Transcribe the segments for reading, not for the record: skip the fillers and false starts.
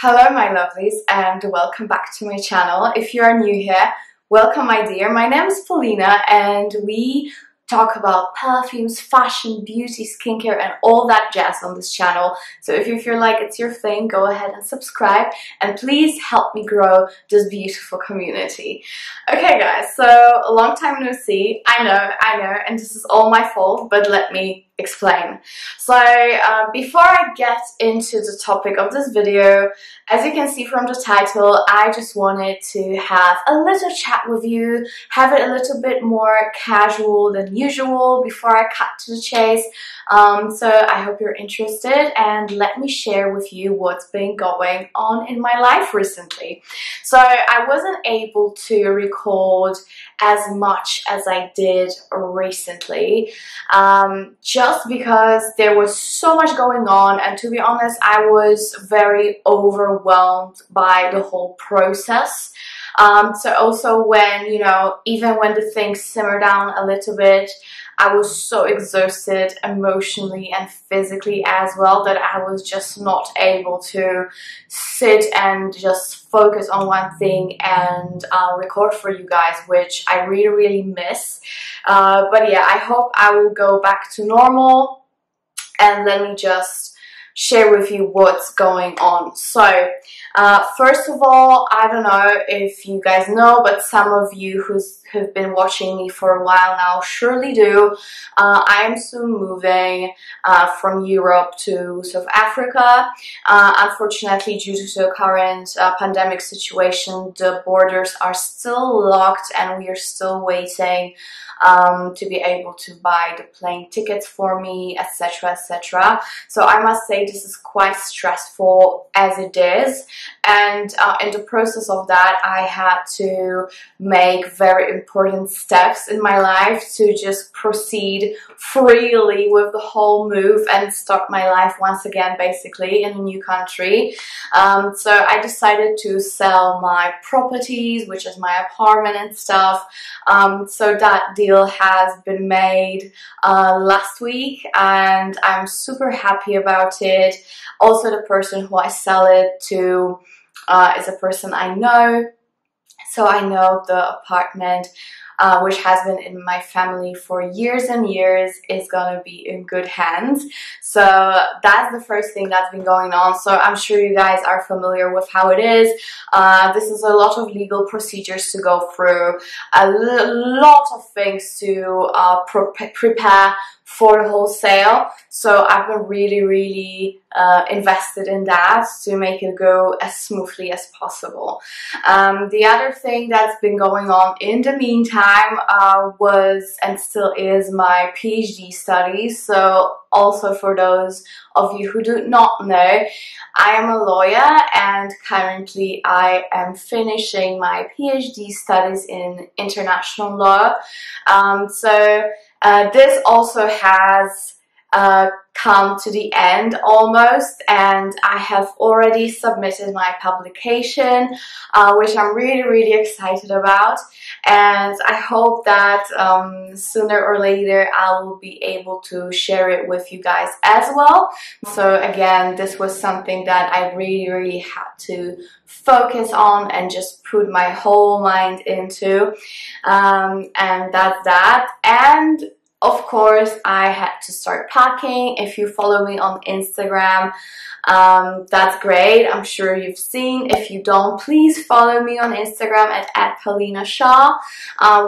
Hello my lovelies and welcome back to my channel. If you are new here, welcome my dear. My name is Paulina and we talk about perfumes, fashion, beauty, skincare and all that jazz on this channel. So if you feel like it's your thing, go ahead and subscribe and please help me grow this beautiful community. Okay guys, so a long time no see. I know, and this is all my fault, but let me explain. So before I get into the topic of this video, as you can see from the title, I just wanted to have a little chat with you, have it a little bit more casual than usual before I cut to the chase. So I hope you're interested and let me share with you what's been going on in my life recently. So I wasn't able to record as much as I did recently, just because there was so much going on, and to be honest I was very overwhelmed by the whole process. So also when, even when the things simmer down a little bit, I was so exhausted emotionally and physically as well that I was just not able to sit and just focus on one thing and record for you guys, which I really miss. But yeah, I hope I will go back to normal, and let me just share with you what's going on. So first of all, I don't know if you guys know, but some of you who've been watching me for a while now surely do. I am soon moving from Europe to South Africa. Unfortunately, due to the current pandemic situation, the borders are still locked and we are still waiting to be able to buy the plane tickets for me, etc, etc. So I must say this is quite stressful as it is, and in the process of that I had to make very important steps in my life to just proceed freely with the whole move and start my life once again basically in a new country. So I decided to sell my properties, which is my apartment and stuff. So that deal has been made last week and I'm super happy about it. Also, the person who I sell it to is a person I know, so I know the apartment which has been in my family for years and years is gonna be in good hands. So that's the first thing that's been going on. So I'm sure you guys are familiar with how it is. This is a lot of legal procedures to go through, a lot of things to prepare for the whole sale. So I've been really invested in that to make it go as smoothly as possible. The other thing that's been going on in the meantime was and still is my PhD studies. So also for those of you who do not know, I am a lawyer and currently I am finishing my PhD studies in international law. This also has come to the end almost, and I have already submitted my publication, which I'm really excited about, and I hope that sooner or later I will be able to share it with you guys as well. So again, this was something that I really had to focus on and just put my whole mind into, and that's that. And of course, I had to start packing. If you follow me on Instagram, that's great. I'm sure you've seen. If you don't, please follow me on Instagram at @PaulinaShaw,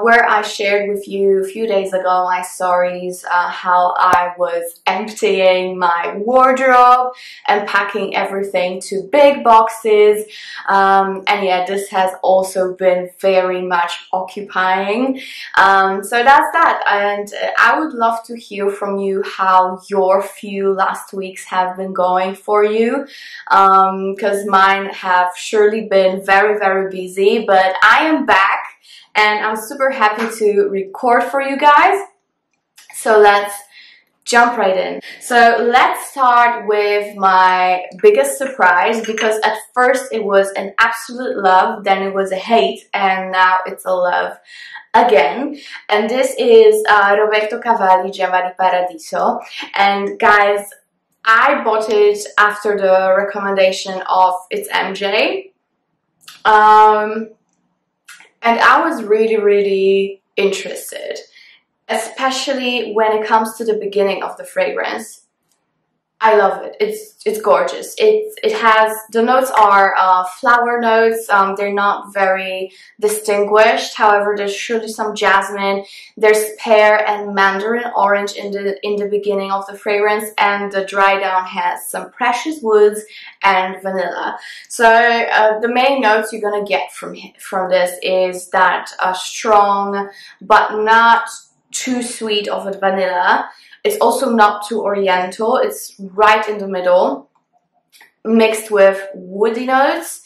where I shared with you a few days ago my stories, how I was emptying my wardrobe and packing everything to big boxes. And yeah, this has also been very much occupying. So that's that. And I would love to hear from you how your few last weeks have been going for you, because mine have surely been very busy, but I am back and I'm super happy to record for you guys. So let's jump right in. So let's start with my biggest surprise, because at first it was an absolute love, then it was a hate, and now it's a love again. And this is Roberto Cavalli Gemma di Paradiso. And guys, I bought it after the recommendation of It's MJ. And I was really interested, especially when it comes to the beginning of the fragrance. I love it. It's gorgeous. It has, the notes are flower notes. They're not very distinguished. However, there's surely some jasmine. There's pear and mandarin orange in the beginning of the fragrance, and the dry down has some precious woods and vanilla. So the main notes you're gonna get from this is that strong but not too sweet of a vanilla. It's also not too oriental, it's right in the middle, mixed with woody notes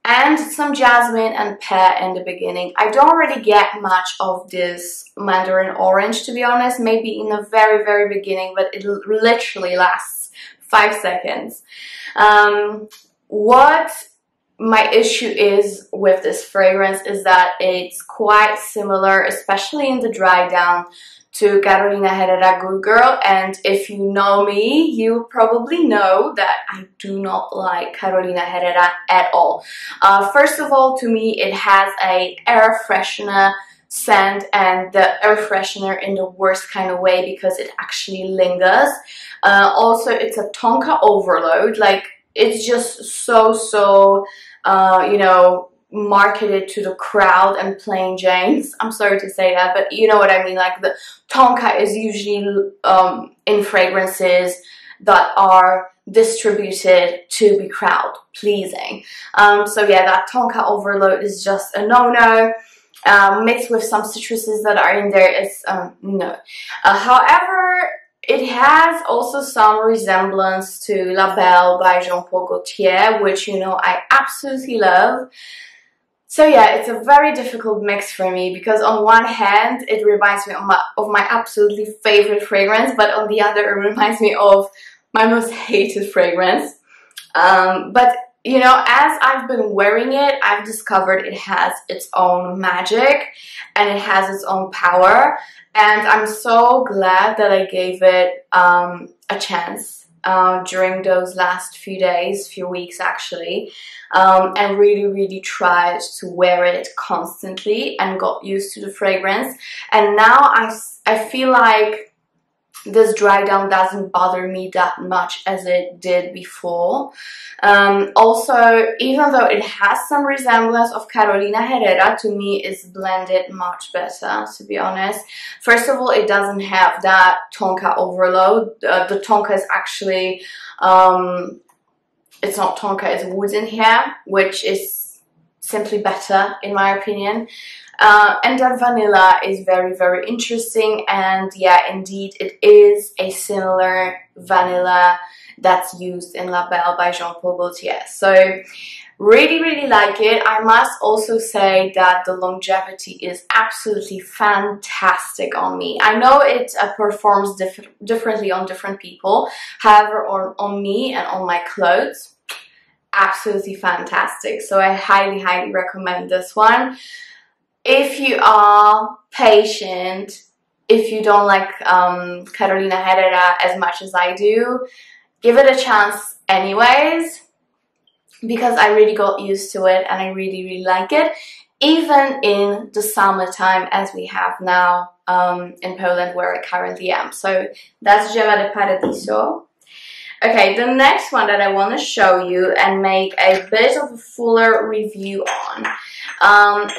and some jasmine and pear in the beginning. I don't really get much of this mandarin orange, to be honest, maybe in the very beginning, but it literally lasts 5 seconds. What my issue is with this fragrance is that it's quite similar, especially in the dry down, to Carolina Herrera Good Girl, and if you know me, you probably know that I do not like Carolina Herrera at all. First of all, to me, it has a air freshener scent, and the air freshener in the worst kind of way because it actually lingers. Also, it's a tonka overload. Like, it's just so you know, marketed to the crowd and plain Janes. I'm sorry to say that, but you know what I mean. Like, the tonka is usually in fragrances that are distributed to be crowd pleasing. So yeah, that tonka overload is just a no-no. Mixed with some citruses that are in there, it's no. However, it has also some resemblance to La Belle by Jean-Paul Gaultier, which, you know, I absolutely love. So yeah, it's a very difficult mix for me because on one hand, it reminds me of my absolutely favorite fragrance, but on the other, it reminds me of my most hated fragrance. But you know, as I've been wearing it, I've discovered it has its own magic and it has its own power. And I'm so glad that I gave it a chance during those last few days, few weeks actually, and really tried to wear it constantly and got used to the fragrance. And now I feel like this dry down doesn't bother me that much as it did before. Also, even though it has some resemblance of Carolina Herrera, to me it's blended much better, to be honest. First of all, it doesn't have that tonka overload. The tonka is actually, it's not tonka, it's wood in here, which is simply better in my opinion. And that vanilla is very interesting, and yeah, indeed it is a similar vanilla that's used in La Belle by Jean-Paul Gaultier. So really like it. I must also say that the longevity is absolutely fantastic on me. I know it performs differently on different people, however on me and on my clothes, absolutely fantastic. So I highly recommend this one. If you are patient, if you don't like Carolina Herrera as much as I do, give it a chance anyways, because I really got used to it and I really like it, even in the summertime as we have now in Poland where I currently am. So that's Gemma de Paradiso. Okay, the next one that I want to show you and make a bit of a fuller review on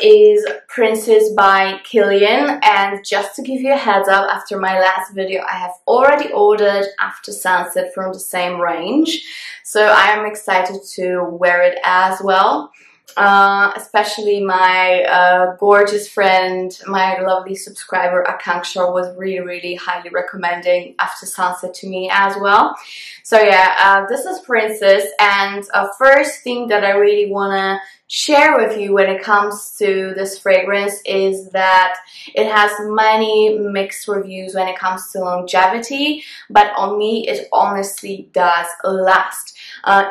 is Princess by Kilian. And just to give you a heads up, after my last video, I have already ordered After Sunset from the same range. So I am excited to wear it as well. Especially my gorgeous friend, my lovely subscriber Akanksha was really highly recommending After Sunset to me as well. So yeah, this is Princess, and first thing that I really want to share with you when it comes to this fragrance is that it has many mixed reviews when it comes to longevity, but on me it honestly does last.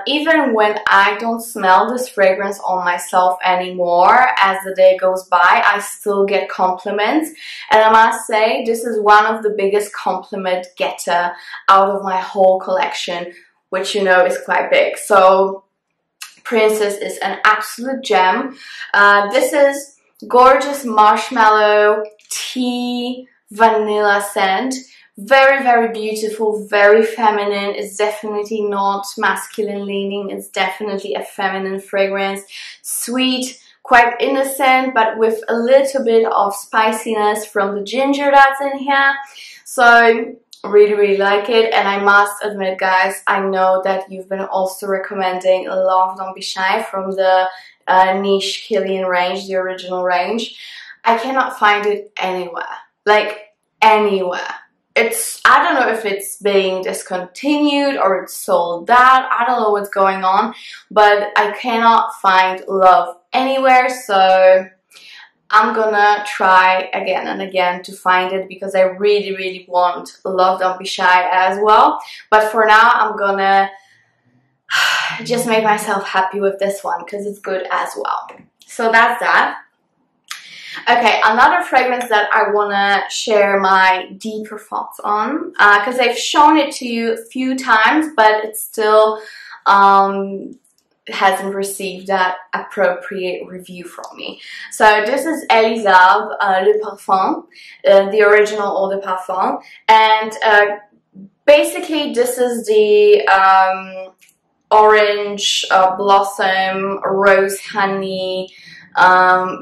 Even when I don't smell this fragrance on myself anymore, as the day goes by, I still get compliments. And I must say, this is one of the biggest compliment getter out of my whole collection, which you know is quite big. So Princess is an absolute gem. This is gorgeous marshmallow tea vanilla scent. Very, very beautiful, very feminine. It's definitely not masculine leaning. It's definitely a feminine fragrance. Sweet, quite innocent, but with a little bit of spiciness from the ginger that's in here. So really, really like it. And I must admit, guys, I know that you've been also recommending Love Don't Be Shy from the niche Kilian range, the original range. I cannot find it anywhere, like anywhere. I don't know if it's being discontinued or it's sold out. I don't know what's going on, but I cannot find Love anywhere. So I'm gonna try again and again to find it, because I really, really want Love Don't Be Shy as well. But for now, I'm gonna just make myself happy with this one because it's good as well. So that's that. Okay, another fragrance that I want to share my deeper thoughts on, because I've shown it to you a few times, but it still hasn't received that appropriate review from me. So this is Elie Saab, Le Parfum, the original Eau de Parfum, and basically this is the orange blossom, rose honey,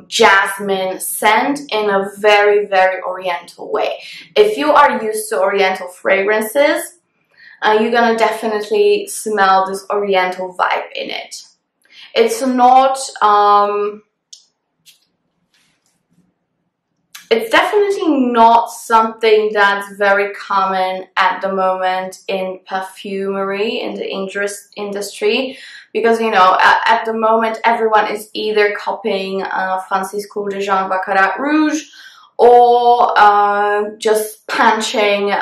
jasmine scent in a very, very oriental way. If you are used to oriental fragrances, you're gonna definitely smell this oriental vibe in it. It's not it's definitely not something that's very common at the moment in perfumery, in the industry, because, you know, at the moment everyone is either copying Francisco de Jean Baccarat Rouge or just punching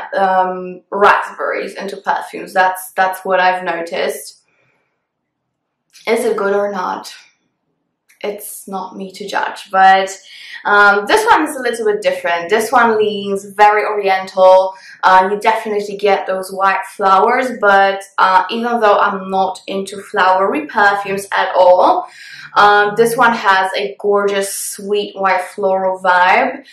raspberries into perfumes. That's what I've noticed. Is it good or not? It's not me to judge, but this one is a little bit different. This one leans very oriental. You definitely get those white flowers, but even though I'm not into flowery perfumes at all, this one has a gorgeous sweet white floral vibe,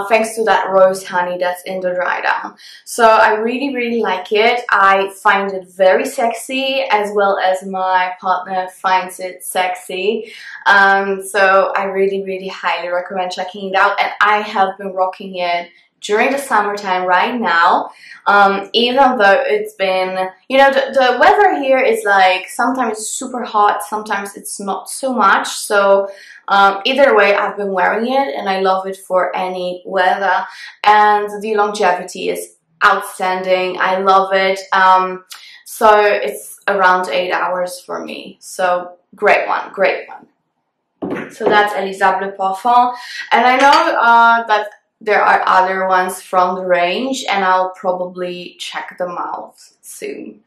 thanks to that rose honey that's in the dry down. So I really, really like it. I find it very sexy, as well as my partner finds it sexy. So I really, really highly recommend checking it out, and I have been rocking it during the summertime right now, even though it's been, you know, the weather here is like, sometimes it's super hot, sometimes it's not so much. So either way, I've been wearing it and I love it for any weather, and the longevity is outstanding. I love it. So it's around 8 hours for me. So great one, great one. So that's Elie Saab Le Parfum, and I know that there are other ones from the range, and I'll probably check them out soon.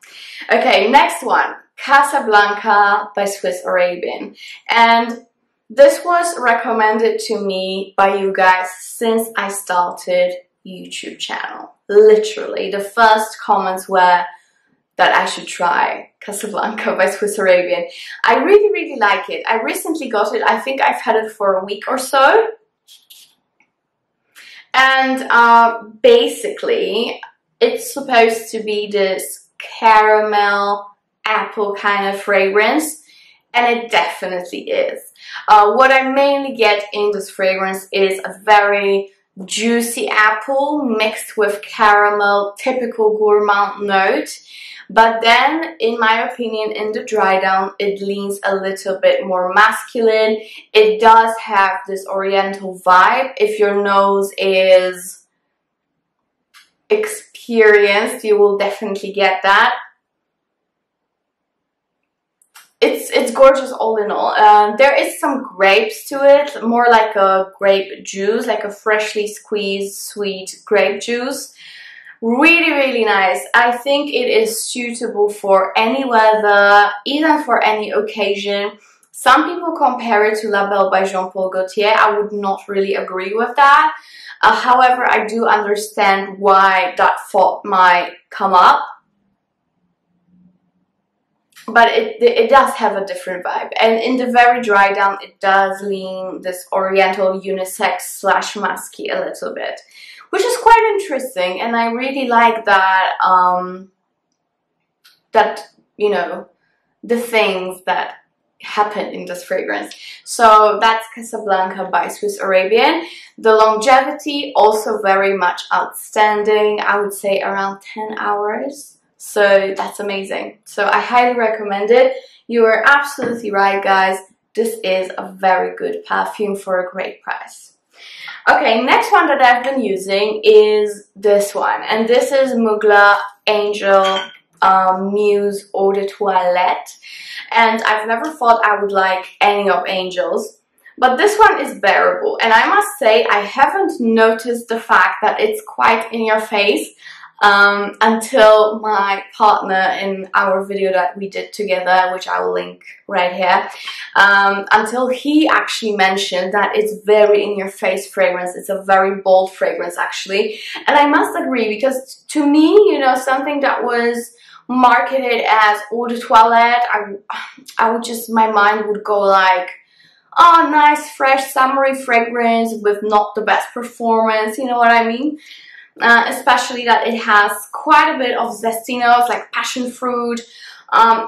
Okay, next one, Casablanca by Swiss Arabian. And this was recommended to me by you guys since I started YouTube channel. Literally, the first comments were that I should try Casablanca by Swiss Arabian. I really, really like it. I recently got it. I think I've had it for a week or so. And basically, it's supposed to be this caramel apple kind of fragrance, and it definitely is. What I mainly get in this fragrance is a very juicy apple mixed with caramel, typical gourmand note. But then, in my opinion, in the dry down, it leans a little bit more masculine. It does have this oriental vibe. If your nose is experienced, you will definitely get that. It's gorgeous all in all. There is some grapes to it, more like a grape juice, like a freshly squeezed sweet grape juice. Really nice. I think it is suitable for any weather, even for any occasion. Some people compare it to La Belle by Jean-Paul Gaultier. I would not really agree with that. However, I do understand why that thought might come up. But it does have a different vibe, and in the very dry down it does lean this oriental unisex slash masky a little bit, which is quite interesting, and I really like that that, you know, the things that happen in this fragrance. So that's Casablanca by Swiss Arabian. The longevity also very much outstanding. I would say around 10 hours. So that's amazing. So I highly recommend it. You are absolutely right, guys. This is a very good perfume for a great price. Okay, next one that I've been using is this one. And this is Mugler Angel Muse Eau de Toilette. And I've never thought I would like any of Angel's. But this one is bearable. And I must say, I haven't noticed the fact that it's quite in your face. Until my partner in our video that we did together, which I will link right here, until he actually mentioned that it's very in your face fragrance. It's a very bold fragrance actually, and I must agree, because to me, you know, something that was marketed as eau de toilette, I would just, my mind would go like, oh, nice fresh summery fragrance with not the best performance, you know what I mean? Especially that it has quite a bit of zesty notes like passion fruit.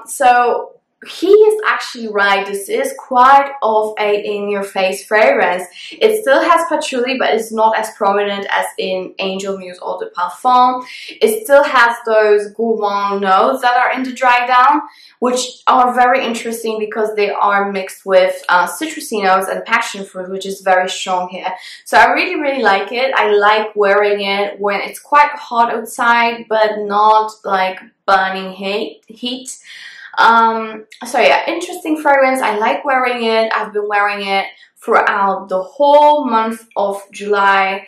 So he is actually right. This is quite of a in-your-face fragrance. It still has patchouli, but it's not as prominent as in Angel Muse Eau de Parfum. It still has those gourmand notes that are in the dry down, which are very interesting because they are mixed with citrusy notes and passion fruit, which is very strong here. So I really like it. I like wearing it when it's quite hot outside, but not like burning heat. So yeah, interesting fragrance. I like wearing it. I've been wearing it throughout the whole month of July,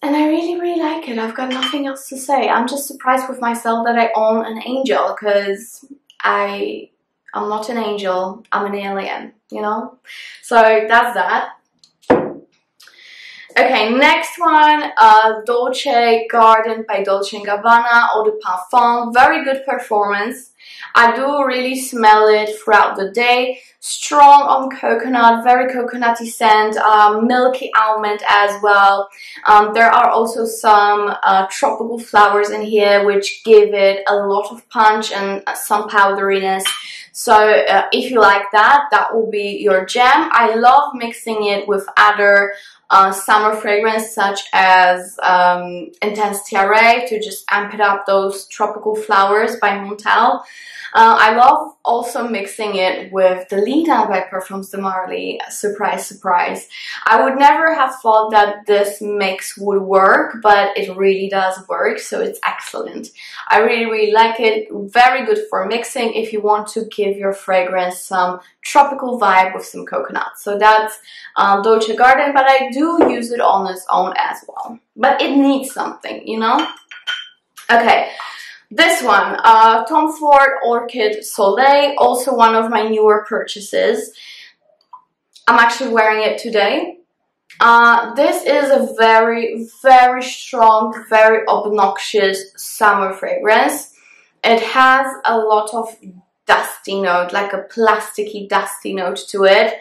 and I really like it. I've got nothing else to say. I'm just surprised with myself that I own an Angel, because I'm not an angel, I'm an alien, you know? So that's that. Okay, next one, Dolce Garden by Dolce Gabbana Eau de Parfum. Very good performance. I do really smell it throughout the day. Strong on coconut, very coconutty scent, milky almond as well. There are also some tropical flowers in here which give it a lot of punch and some powderiness. So if you like that, that will be your gem. I love mixing it with other summer fragrance such as Intense Tiare to just amp it up, those tropical flowers by Montel. I love also mixing it with the Lina by Parfums de Marly. Surprise. I would never have thought that this mix would work, but it really does work, so it's excellent. I really like it. Very good for mixing if you want to give your fragrance some tropical vibe with some coconut. So that's Dolce Garden, but I do use it on its own as well. But it needs something, you know? Okay. This one, Tom Ford Orchid Soleil, also one of my newer purchases. I'm actually wearing it today. This is a very strong, very obnoxious summer fragrance. It has a lot of dusty note, like a plasticky dusty note to it,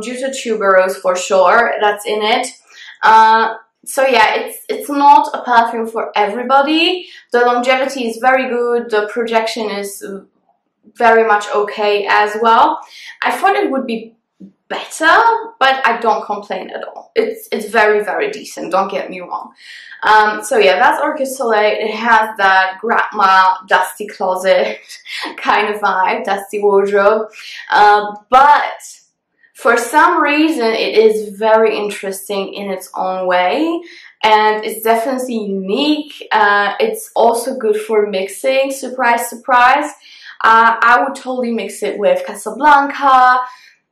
due to tuberose for sure, that's in it. So yeah, it's not a perfume for everybody. The longevity is very good. The projection is very much okay as well. I thought it would be better, but I don't complain at all. It's very decent, don't get me wrong. So yeah, that's Orchid Soleil. It has that grandma dusty closet kind of vibe, dusty wardrobe. But for some reason, it is very interesting in its own way, and it's definitely unique. It's also good for mixing, surprise. I would totally mix it with Casablanca.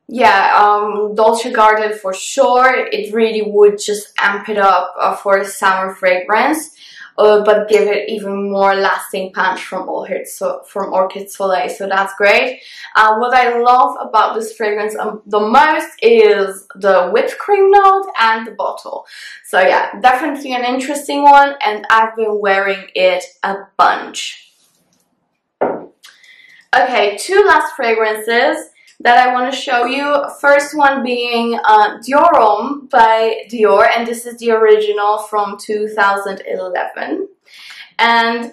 Yeah, Dolce Garden for sure. It really would just amp it up for a summer fragrance. but give it even more lasting punch from Orchid Soleil, so that's great. What I love about this fragrance the most is the whipped cream note and the bottle. So yeah, definitely an interesting one, and I've been wearing it a bunch. Okay, two last fragrances that I want to show you. First one being Dior Homme by Dior, and this is the original from 2011. And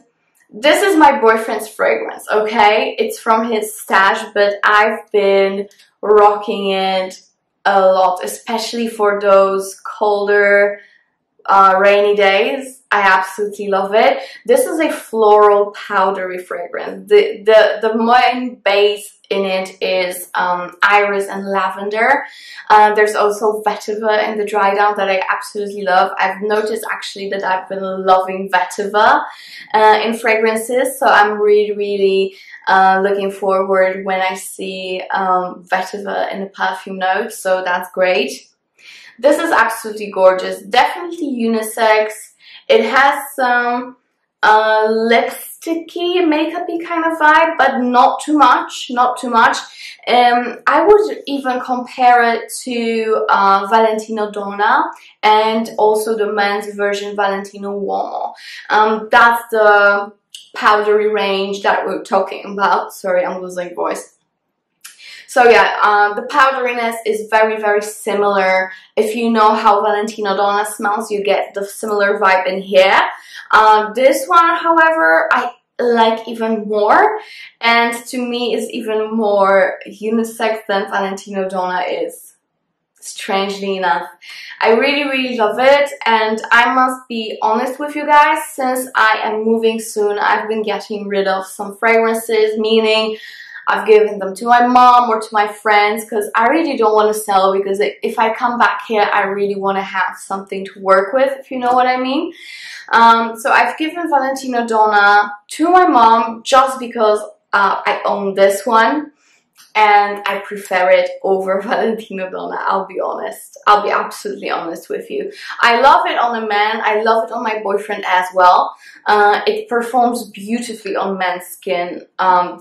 this is my boyfriend's fragrance, okay? It's from his stash, but I've been rocking it a lot, especially for those colder, rainy days. I absolutely love it. This is a floral powdery fragrance. The main base in it is iris and lavender. There's also vetiver in the dry down that I absolutely love. I've noticed actually that I've been loving vetiver in fragrances, so I'm really looking forward when I see vetiver in the perfume notes, so that's great. This is absolutely gorgeous, definitely unisex. It has some lipsticky, makeup-y kind of vibe, but not too much, not too much. I would even compare it to Valentino Donna and also the men's version Valentino Uomo. That's the powdery range that we're talking about. Sorry, I'm losing voice. So yeah, the powderiness is very similar. If you know how Valentino Donna smells, you get the similar vibe in here. This one, however, I like even more, and to me is even more unisex than Valentino Donna is, strangely enough. I really love it, and I must be honest with you guys, since I am moving soon, I've been getting rid of some fragrances, meaning I've given them to my mom or to my friends, because I really don't want to sell, because if I come back here, I really want to have something to work with, if you know what I mean. So I've given Valentino Donna to my mom just because I own this one, and I prefer it over Valentino Donna. I'll be honest. I'll be absolutely honest with you. I love it on a man. I love it on my boyfriend as well. It performs beautifully on men's skin,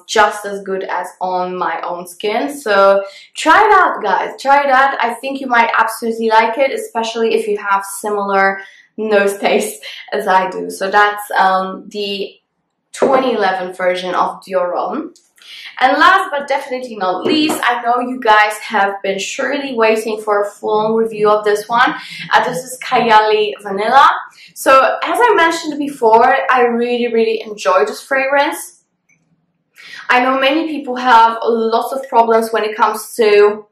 just as good as on my own skin. So try it out, guys. Try it out. I think you might absolutely like it, especially if you have similar nose taste as I do. So that's the 2011 version of Dior Homme. And last but definitely not least, I know you guys have been surely waiting for a full review of this one. This is Kayali Vanilla. So as I mentioned before, I really enjoy this fragrance. I know many people have lots of problems when it comes to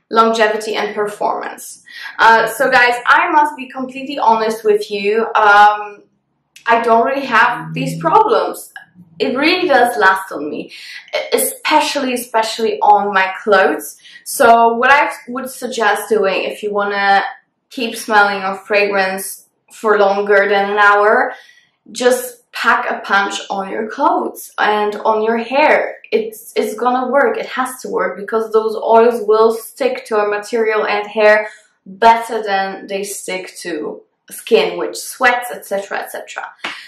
longevity and performance. So guys, I must be completely honest with you. I don't really have these problems. It really does last on me, especially on my clothes. So what I would suggest doing, if you want to keep smelling a fragrance for longer than an hour, just pack a punch on your clothes and on your hair. It's gonna work. It has to work, because those oils will stick to a material and hair better than they stick to skin, which sweats, etc, etc.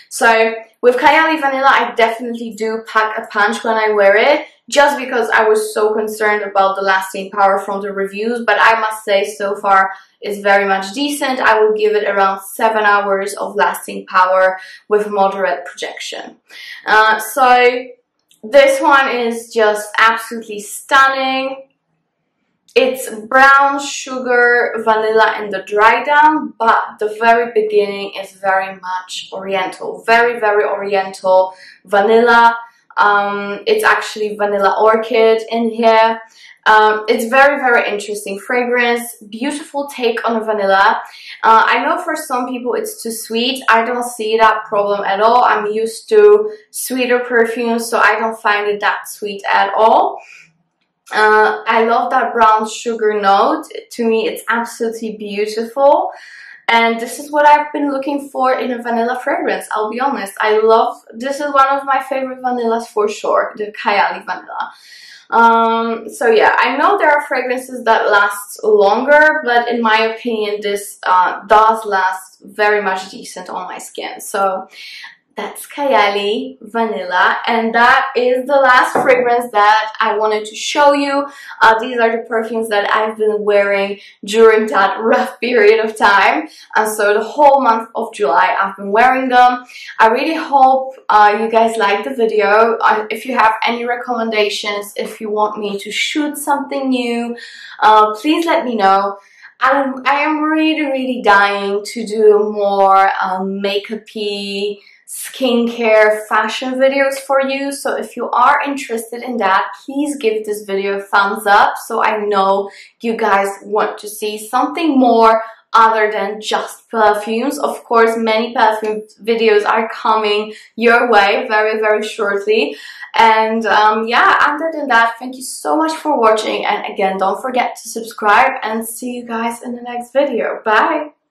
So with Kayali Vanilla, I definitely do pack a punch when I wear it, just because I was so concerned about the lasting power from the reviews. But I must say, so far it's very much decent. I will give it around 7 hours of lasting power with moderate projection. So this one is just absolutely stunning. It's brown sugar vanilla in the dry down, but the very beginning is very much oriental, very oriental vanilla. It's actually vanilla orchid in here. It's very interesting fragrance, beautiful take on vanilla. I know for some people it's too sweet. I don't see that problem at all. I'm used to sweeter perfumes, so I don't find it that sweet at all. I love that brown sugar note. To me, it's absolutely beautiful. And this is what I've been looking for in a vanilla fragrance, I'll be honest. This is one of my favorite vanillas for sure, the Kayali Vanilla. So yeah, I know there are fragrances that last longer, but in my opinion this does last very much decent on my skin. So that's Kayali Vanilla, and that is the last fragrance that I wanted to show you. These are the perfumes that I've been wearing during that rough period of time, and so the whole month of July I've been wearing them. I really hope you guys like the video. If you have any recommendations, if you want me to shoot something new, please let me know. I am really dying to do more makeup-y, skincare, fashion videos for you. So if you are interested in that, please give this video a thumbs up so I know you guys want to see something more other than just perfumes. Of course, many perfume videos are coming your way very shortly. And yeah, other than that, thank you so much for watching, and again, don't forget to subscribe, and see you guys in the next video. Bye!